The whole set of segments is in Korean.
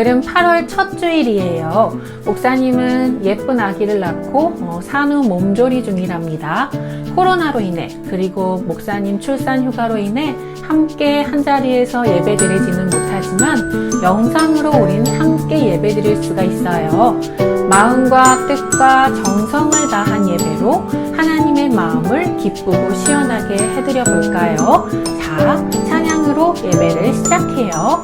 오늘은 8월 첫 주일이에요. 목사님은 예쁜 아기를 낳고 산후 몸조리 중이랍니다. 코로나로 인해 그리고 목사님 출산 휴가로 인해 함께 한자리에서 예배드리지는 못하지만 영상으로 우린 함께 예배드릴 수가 있어요. 마음과 뜻과 정성을 다한 예배로 하나님의 마음을 기쁘고 시원하게 해드려 볼까요? 자, 찬양으로 예배를 시작해요.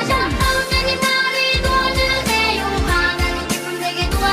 성령님 나를 도와주세요. 하나님 기쁨 되게 도와주세요.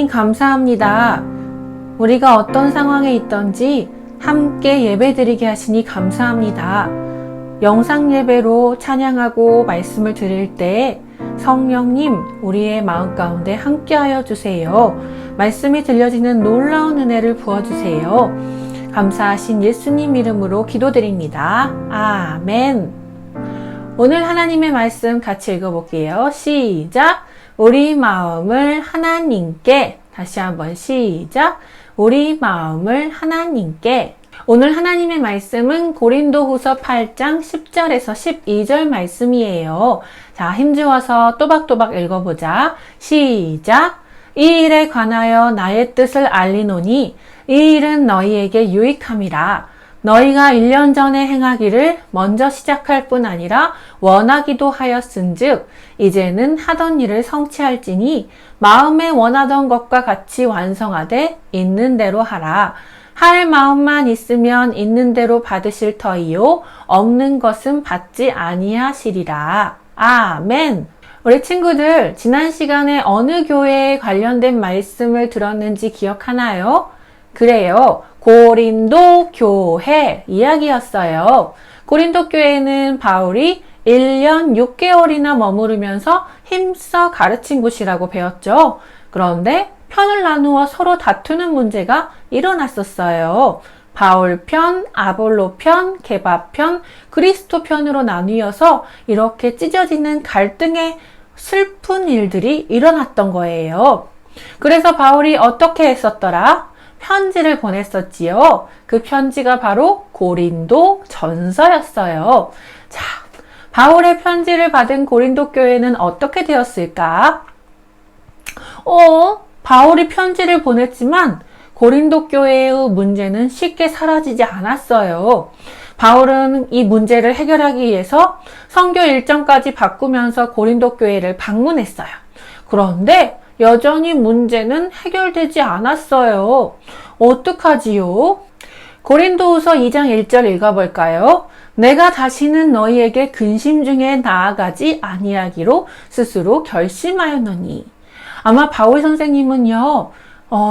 하나님 감사합니다. 우리가 어떤 상황에 있던지 함께 예배드리게 하시니 감사합니다. 영상 예배로 찬양하고 말씀을 드릴 때 성령님 우리의 마음 가운데 함께하여 주세요. 말씀이 들려지는 놀라운 은혜를 부어주세요. 감사하신 예수님 이름으로 기도드립니다. 아멘. 오늘 하나님의 말씀 같이 읽어볼게요. 시작. 우리 마음을 하나님께. 다시 한번 시작. 우리 마음을 하나님께. 오늘 하나님의 말씀은 고린도후서 8장 10절에서 12절 말씀이에요. 자, 힘주어서 또박또박 읽어보자. 시작. 이 일에 관하여 나의 뜻을 알리노니 이 일은 너희에게 유익함이라. 너희가 1년 전에 행하기를 먼저 시작할 뿐 아니라 원하기도 하였은즉 이제는 하던 일을 성취할지니 마음에 원하던 것과 같이 완성하되 있는 대로 하라. 할 마음만 있으면 있는 대로 받으실 터이요 없는 것은 받지 아니하시리라. 아멘. 우리 친구들 지난 시간에 어느 교회에 관련된 말씀을 들었는지 기억하나요? 그래요. 고린도 교회 이야기였어요. 고린도 교회는 바울이 1년 6개월이나 머무르면서 힘써 가르친 곳이라고 배웠죠. 그런데 편을 나누어 서로 다투는 문제가 일어났었어요. 바울 편, 아볼로 편, 게바 편, 그리스도 편으로 나뉘어서 이렇게 찢어지는 갈등의 슬픈 일들이 일어났던 거예요. 그래서 바울이 어떻게 했었더라? 편지를 보냈었지요. 그 편지가 바로 고린도 전서였어요. 자, 바울의 편지를 받은 고린도 교회는 어떻게 되었을까? 바울이 편지를 보냈지만 고린도 교회의 문제는 쉽게 사라지지 않았어요. 바울은 이 문제를 해결하기 위해서 선교 일정까지 바꾸면서 고린도 교회를 방문했어요. 그런데 여전히 문제는 해결되지 않았어요. 어떡하지요? 고린도후서 2장 1절 읽어볼까요? 내가 다시는 너희에게 근심 중에 나아가지 아니하기로 스스로 결심하였노니. 아마 바울 선생님은요,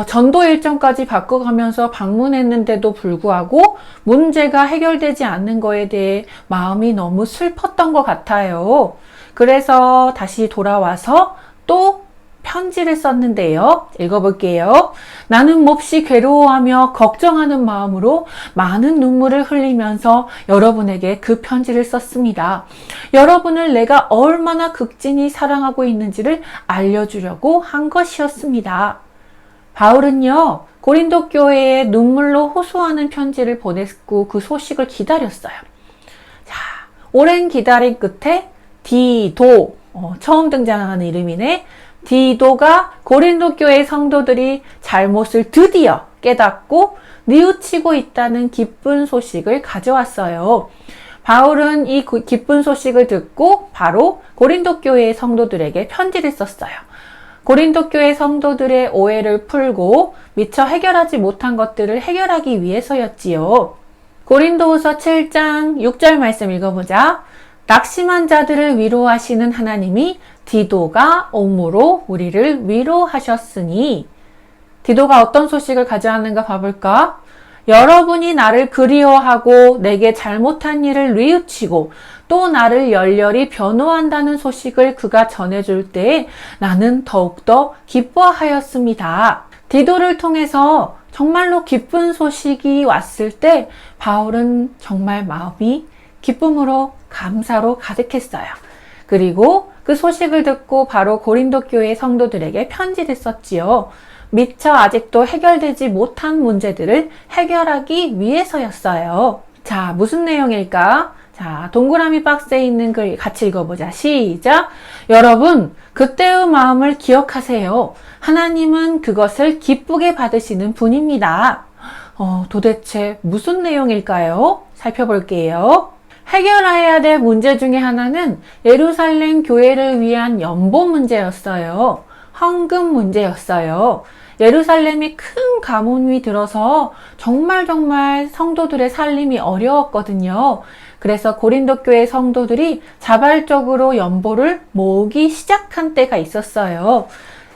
전도 일정까지 바꿔가면서 방문했는데도 불구하고 문제가 해결되지 않는 거에 대해 마음이 너무 슬펐던 것 같아요. 그래서 다시 돌아와서 또 편지를 썼는데요. 읽어볼게요. 나는 몹시 괴로워하며 걱정하는 마음으로 많은 눈물을 흘리면서 여러분에게 그 편지를 썼습니다. 여러분을 내가 얼마나 극진히 사랑하고 있는지를 알려주려고 한 것이었습니다. 바울은요, 고린도 교회에 눈물로 호소하는 편지를 보냈고 그 소식을 기다렸어요. 자, 오랜 기다림 끝에 디도, 처음 등장하는 이름이네. 디도가 고린도 교회 성도들이 잘못을 드디어 깨닫고 뉘우치고 있다는 기쁜 소식을 가져왔어요. 바울은 이 기쁜 소식을 듣고 바로 고린도 교회 성도들에게 편지를 썼어요. 고린도 교회 성도들의 오해를 풀고 미처 해결하지 못한 것들을 해결하기 위해서였지요. 고린도후서 7장 6절 말씀 읽어보자. 낙심한 자들을 위로하시는 하나님이 디도가 옴으로 우리를 위로하셨으니. 디도가 어떤 소식을 가져왔는가 봐볼까? 여러분이 나를 그리워하고 내게 잘못한 일을 뉘우치고 또 나를 열렬히 변호한다는 소식을 그가 전해줄 때 나는 더욱더 기뻐하였습니다. 디도를 통해서 정말로 기쁜 소식이 왔을 때 바울은 정말 마음이 기쁨으로 감사로 가득했어요. 그리고 그 소식을 듣고 바로 고린도 교회 성도들에게 편지를 썼지요. 미처 아직도 해결되지 못한 문제들을 해결하기 위해서였어요. 자, 무슨 내용일까? 자, 동그라미 박스에 있는 글 같이 읽어보자. 시작! 여러분, 그때의 마음을 기억하세요. 하나님은 그것을 기쁘게 받으시는 분입니다. 도대체 무슨 내용일까요? 살펴볼게요. 해결해야 될 문제 중에 하나는 예루살렘 교회를 위한 연보 문제였어요. 헌금 문제였어요. 예루살렘이 큰 가뭄이 들어서 정말 성도들의 살림이 어려웠거든요. 그래서 고린도 교회 성도들이 자발적으로 연보를 모으기 시작한 때가 있었어요.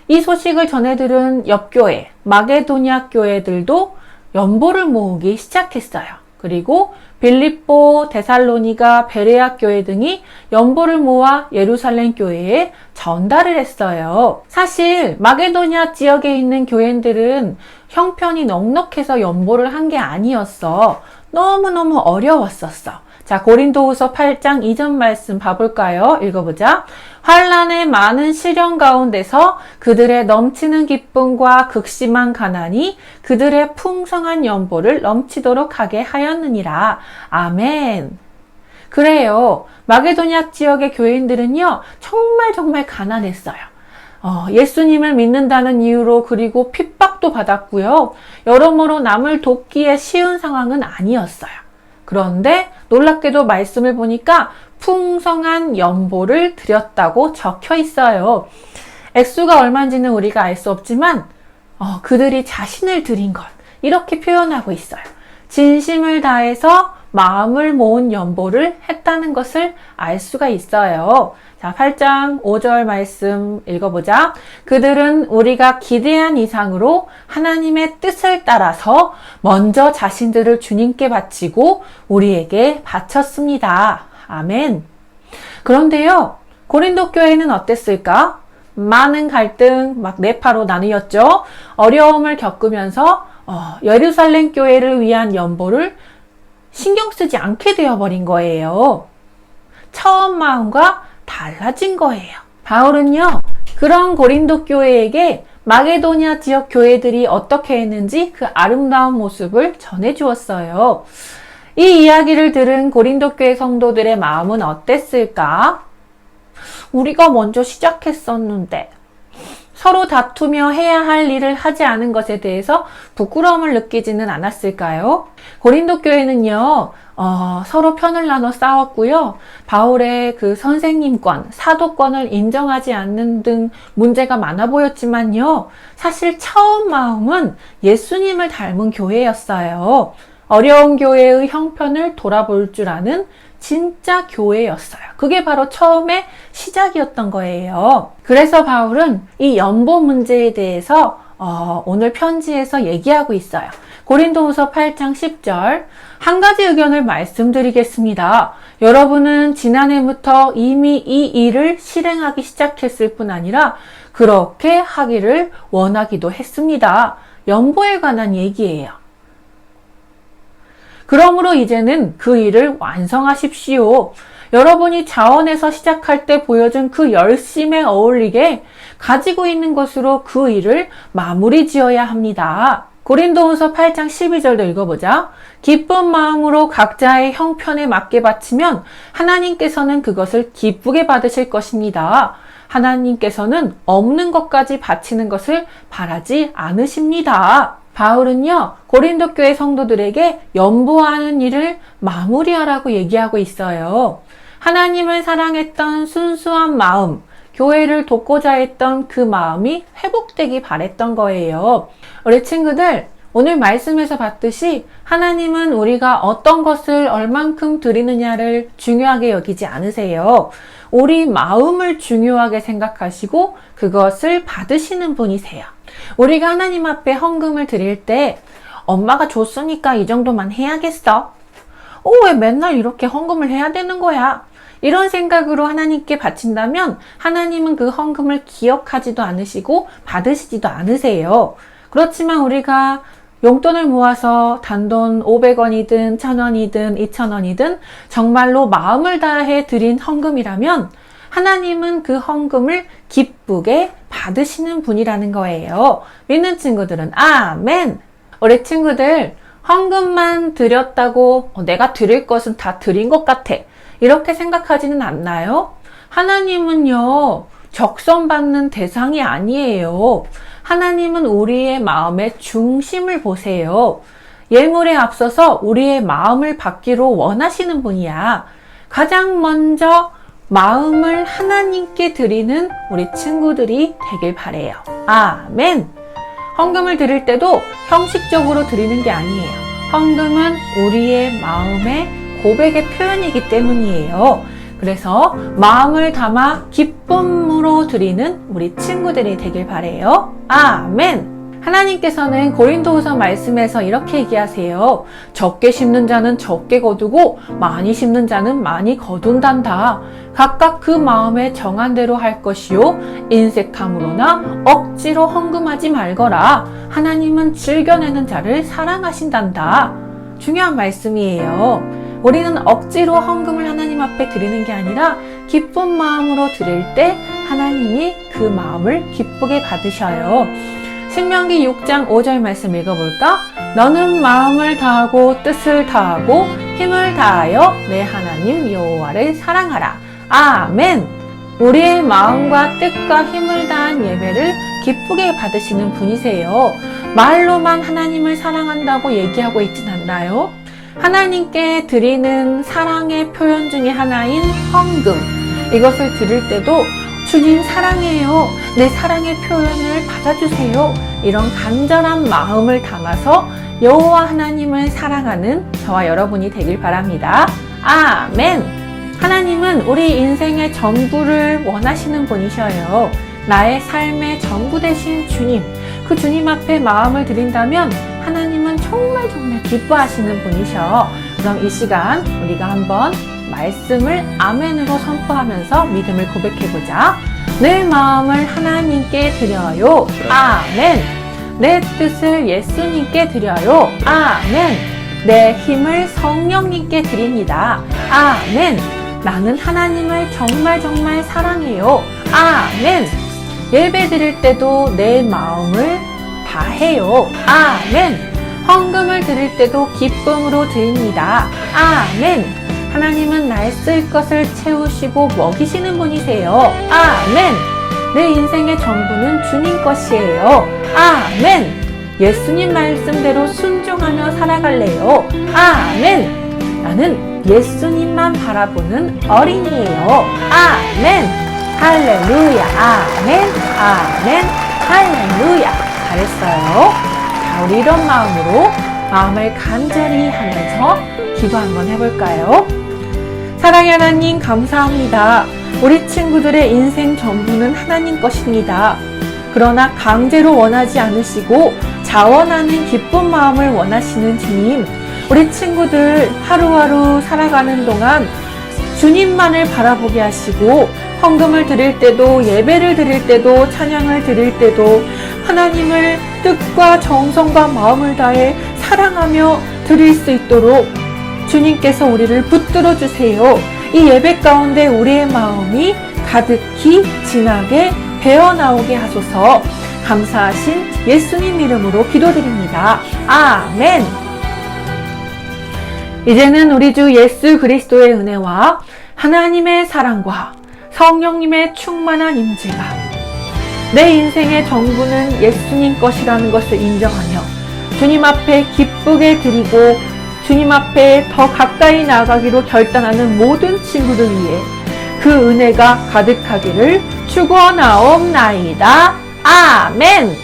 이 소식을 전해 들은 옆 교회, 마게도냐 교회들도 연보를 모으기 시작했어요. 그리고 빌립보, 데살로니가, 베레아 교회 등이 연보를 모아 예루살렘 교회에 전달을 했어요. 사실 마게도냐 지역에 있는 교회들은 형편이 넉넉해서 연보를 한 게 아니었어. 너무너무 어려웠었어. 자, 고린도후서 8장 2절 말씀 봐볼까요? 읽어보자. 환난의 많은 시련 가운데서 그들의 넘치는 기쁨과 극심한 가난이 그들의 풍성한 연보를 넘치도록 하게 하였느니라. 아멘. 그래요. 마게도냐 지역의 교인들은요, 정말 가난했어요. 예수님을 믿는다는 이유로 그리고 핍박도 받았고요. 여러모로 남을 돕기에 쉬운 상황은 아니었어요. 그런데 놀랍게도 말씀을 보니까 풍성한 연보를 드렸다고 적혀 있어요. 액수가 얼마인지는 우리가 알 수 없지만 그들이 자신을 드린 것 이렇게 표현하고 있어요. 진심을 다해서 마음을 모은 연보를 했다는 것을 알 수가 있어요. 자, 8장 5절 말씀 읽어보자. 그들은 우리가 기대한 이상으로 하나님의 뜻을 따라서 먼저 자신들을 주님께 바치고 우리에게 바쳤습니다. 아멘. 그런데요, 고린도 교회는 어땠을까? 많은 갈등, 막 네파로 나뉘었죠. 어려움을 겪으면서 예루살렘 교회를 위한 연보를 신경 쓰지 않게 되어버린 거예요. 처음 마음과 달라진 거예요. 바울은요, 그런 고린도 교회에게 마게도냐 지역 교회들이 어떻게 했는지 그 아름다운 모습을 전해주었어요. 이 이야기를 들은 고린도 교회 성도들의 마음은 어땠을까? 우리가 먼저 시작했었는데 서로 다투며 해야 할 일을 하지 않은 것에 대해서 부끄러움을 느끼지는 않았을까요? 고린도 교회는요, 서로 편을 나눠 싸웠고요. 바울의 그 선생님권, 사도권을 인정하지 않는 등 문제가 많아 보였지만요. 사실 처음 마음은 예수님을 닮은 교회였어요. 어려운 교회의 형편을 돌아볼 줄 아는 진짜 교회였어요. 그게 바로 처음에 시작이었던 거예요. 그래서 바울은 이 연보 문제에 대해서 오늘 편지에서 얘기하고 있어요. 고린도후서 8장 10절 한 가지 의견을 말씀드리겠습니다. 여러분은 지난해부터 이미 이 일을 실행하기 시작했을 뿐 아니라 그렇게 하기를 원하기도 했습니다. 연보에 관한 얘기예요. 그러므로 이제는 그 일을 완성하십시오. 여러분이 자원에서 시작할 때 보여준 그 열심에 어울리게 가지고 있는 것으로 그 일을 마무리 지어야 합니다. 고린도후서 8장 12절도 읽어보자. 기쁜 마음으로 각자의 형편에 맞게 바치면 하나님께서는 그것을 기쁘게 받으실 것입니다. 하나님께서는 없는 것까지 바치는 것을 바라지 않으십니다. 바울은요, 고린도 교회 성도들에게 연보하는 일을 마무리하라고 얘기하고 있어요. 하나님을 사랑했던 순수한 마음, 교회를 돕고자 했던 그 마음이 회복되기 바랬던 거예요. 우리 친구들, 오늘 말씀에서 봤듯이 하나님은 우리가 어떤 것을 얼만큼 드리느냐를 중요하게 여기지 않으세요. 우리 마음을 중요하게 생각하시고 그것을 받으시는 분이세요. 우리가 하나님 앞에 헌금을 드릴 때 엄마가 줬으니까 이 정도만 해야겠어? 왜 맨날 이렇게 헌금을 해야 되는 거야? 이런 생각으로 하나님께 바친다면 하나님은 그 헌금을 기억하지도 않으시고 받으시지도 않으세요. 그렇지만 우리가 용돈을 모아서 단돈 500원이든 1000원이든 2000원이든 정말로 마음을 다해 드린 헌금이라면 하나님은 그 헌금을 기쁘게 받으시는 분이라는 거예요. 믿는 친구들은 아멘! 우리 친구들, 헌금만 드렸다고 내가 드릴 것은 다 드린 것 같아, 이렇게 생각하지는 않나요? 하나님은요, 적선받는 대상이 아니에요. 하나님은 우리의 마음의 중심을 보세요. 예물에 앞서서 우리의 마음을 받기로 원하시는 분이야. 가장 먼저 마음을 하나님께 드리는 우리 친구들이 되길 바래요. 아멘! 헌금을 드릴 때도 형식적으로 드리는 게 아니에요. 헌금은 우리의 마음의 고백의 표현이기 때문이에요. 그래서 마음을 담아 기쁨으로 드리는 우리 친구들이 되길 바래요. 아멘. 하나님께서는 고린도후서 말씀에서 이렇게 얘기하세요. 적게 심는 자는 적게 거두고 많이 심는 자는 많이 거둔단다. 각각 그 마음에 정한 대로 할 것이요 인색함으로나 억지로 헌금하지 말거라. 하나님은 즐겨내는 자를 사랑하신단다. 중요한 말씀이에요. 우리는 억지로 헌금을 하나님 앞에 드리는 게 아니라 기쁜 마음으로 드릴 때 하나님이 그 마음을 기쁘게 받으셔요. 신명기 6장 5절 말씀 읽어볼까? 너는 마음을 다하고 뜻을 다하고 힘을 다하여 내 하나님 여호와를 사랑하라. 아멘. 우리의 마음과 뜻과 힘을 다한 예배를 기쁘게 받으시는 분이세요. 말로만 하나님을 사랑한다고 얘기하고 있진 않나요? 하나님께 드리는 사랑의 표현 중에 하나인 헌금, 이것을 드릴 때도 주님 사랑해요, 내 사랑의 표현을 받아주세요, 이런 간절한 마음을 담아서 여호와 하나님을 사랑하는 저와 여러분이 되길 바랍니다. 아멘. 하나님은 우리 인생의 전부를 원하시는 분이셔요. 나의 삶의 전부 되신 주님, 그 주님 앞에 마음을 드린다면 하나님은 정말 기뻐하시는 분이셔. 그럼 이 시간 우리가 한번 말씀을 아멘으로 선포하면서 믿음을 고백해보자. 내 마음을 하나님께 드려요. 아멘. 내 뜻을 예수님께 드려요. 아멘. 내 힘을 성령님께 드립니다. 아멘. 나는 하나님을 정말 사랑해요. 아멘. 예배 드릴 때도 내 마음을 다해요. 아멘. 헌금을 드릴 때도 기쁨으로 드립니다. 아멘. 하나님은 날 쓸 것을 채우시고 먹이시는 분이세요. 아멘. 내 인생의 전부는 주님 것이에요. 아멘. 예수님 말씀대로 순종하며 살아갈래요. 아멘. 나는 예수님만 바라보는 어린이에요. 아멘. 할렐루야. 아멘. 아멘. 할렐루야. 잘했어요. 자, 우리 이런 마음으로 마음을 간절히 하면서 기도 한번 해볼까요? 사랑의 하나님 감사합니다. 우리 친구들의 인생 전부는 하나님 것입니다. 그러나 강제로 원하지 않으시고 자원하는 기쁜 마음을 원하시는 주님, 우리 친구들 하루하루 살아가는 동안 주님만을 바라보게 하시고 헌금을 드릴 때도 예배를 드릴 때도 찬양을 드릴 때도 하나님을 뜻과 정성과 마음을 다해 사랑하며 드릴 수 있도록 주님께서 우리를 붙들어 주세요. 이 예배 가운데 우리의 마음이 가득히 진하게 배어나오게 하소서. 감사하신 예수님 이름으로 기도드립니다. 아멘. 이제는 우리 주 예수 그리스도의 은혜와 하나님의 사랑과 성령님의 충만한 임재가 내 인생의 전부는 예수님 것이라는 것을 인정하며 주님 앞에 기쁘게 드리고 주님 앞에 더 가까이 나아가기로 결단하는 모든 친구들 위해 그 은혜가 가득하기를 축원하옵나이다. 아멘.